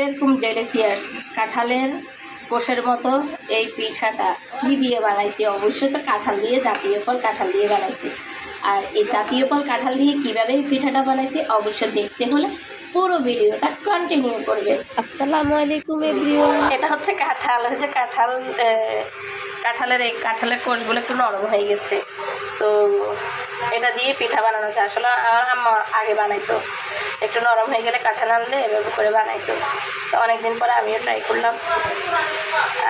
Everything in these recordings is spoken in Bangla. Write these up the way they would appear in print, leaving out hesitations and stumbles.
এরকম ডেলিশিয়াস কাঁঠালের কোষের মতো এই পিঠাটা কী দিয়ে বানাইছি? অবশ্যই তো কাঁঠাল দিয়ে, জাতীয় ফল কাঁঠাল দিয়ে বানাইছি। আর এই জাতীয় ফল কাঁঠাল দিয়ে কীভাবে এই পিঠাটা বানাইছি অবশ্যই দেখতে হলে পুরো ভিডিওটা কন্টিনিউ করবেন। আসসালামু আলাইকুম এভরিওয়ান। এটা হচ্ছে কাঁঠাল, কাঁঠালের এই কাঁঠালের কোষগুলো একটু নরম হয়ে গেছে, তো এটা দিয়ে পিঠা বানানো যায়। আসলে আমার আম্মা আগে বানাইতো, একটু নরম হয়ে গেলে কাঁঠাল আনলে এভাবে করে বানাইতো। তো অনেকদিন পরে আমিও ট্রাই করলাম,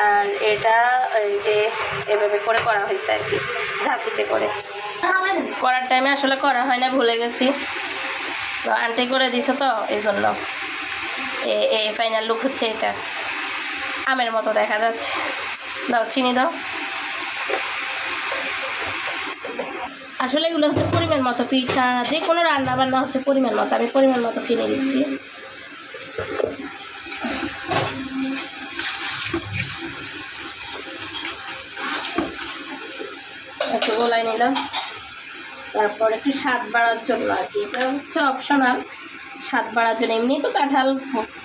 আর এটা এই যে এভাবে করে করা হয়েছে আর কি, ঝাঁপিতে করে। করার টাইমে আসলে করা হয় না, ভুলে গেছি, তো আন্টি করে দিছে, তো এই জন্য এই ফাইনাল লুক হচ্ছে এটা। আমের মতো দেখা যাচ্ছে। দাও চিনি দাও। আসলে এগুলো হচ্ছে পরিমাণ মতো, পিঠা যে কোনো রান্না বান্না হচ্ছে পরিমাণ মতো। আমি পরিমাণ মতো চিনি দিচ্ছি। একটু গোলাই নিলাম, তারপর একটু স্বাদ বাড়ার জন্য আর কি, এটা হচ্ছে অপশনাল, স্বাদ বাড়ার জন্য। এমনি তো কাঁঠাল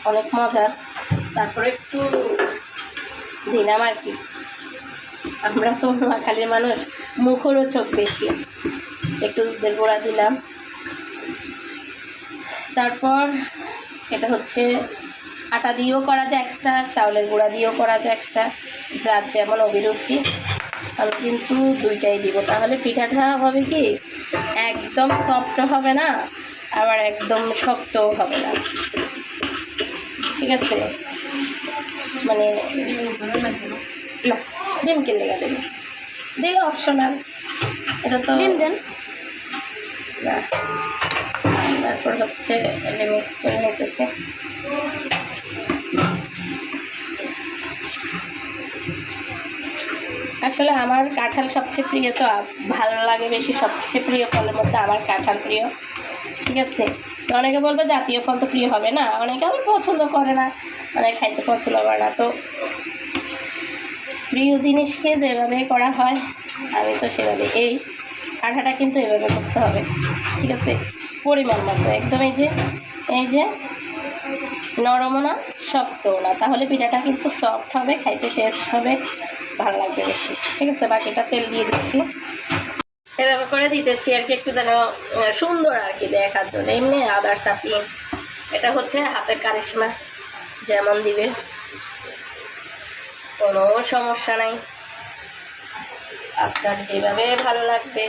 অনেক মজার, তারপরে একটু দিলাম আর কি। আমরা তো নোয়াখালীর মানুষ, মুখরোচক বেশি, একটু দুধের গুঁড়া দিলাম। তারপর এটা হচ্ছে আটা দিয়েও করা যায় এক্সট্রা, চাউলের গুঁড়া দিয়েও করা যায় এক্সট্রা, যার যেমন অভিরুচি। আমি কিন্তু দুইটাই দিব, তাহলে পিঠাটা হবে কি একদম সফট হবে না, আবার একদম শক্তও হবে না। ঠিক আছে, মানে না ডিম কিনলে গেলে দিলে অপশনাল, এটা তো ডিম দেন না। তারপর হচ্ছে মিক্স করে নিতেছে। আসলে আমার কাঁঠাল সবচেয়ে প্রিয়, তো ভালো লাগে বেশি, সবচেয়ে প্রিয় ফলের মধ্যে আমার কাঁঠাল প্রিয়। ঠিক আছে, তো অনেকে বলবে জাতীয় ফল তো প্রিয় হবে না, অনেকে আবার পছন্দ করে না, অনেকে খাইতে পছন্দ করে না। তো প্রিয় জিনিসকে যেভাবে করা হয় আমি তো সেভাবে, এই আঠাটা কিন্তু এভাবে করতে হবে। ঠিক আছে, পরিমাণ মতো একদম। এই যে নরমও না শক্তও না, তাহলে পিঠাটা কিন্তু সফট হবে, খাইতে টেস্ট হবে, ভালো লাগবে বেশি। ঠিক আছে, বাকিটা তেল দিয়ে দিচ্ছি, এভাবে করে দিতেছি আর কি, একটু যেন সুন্দর আর কি দেখার জন্য। এমনি আদার্স আপনি এটা হচ্ছে হাতের কারিশমা, যেমন দিবে কোনো সমস্যা নাই, আপনার যেভাবে ভালো লাগবে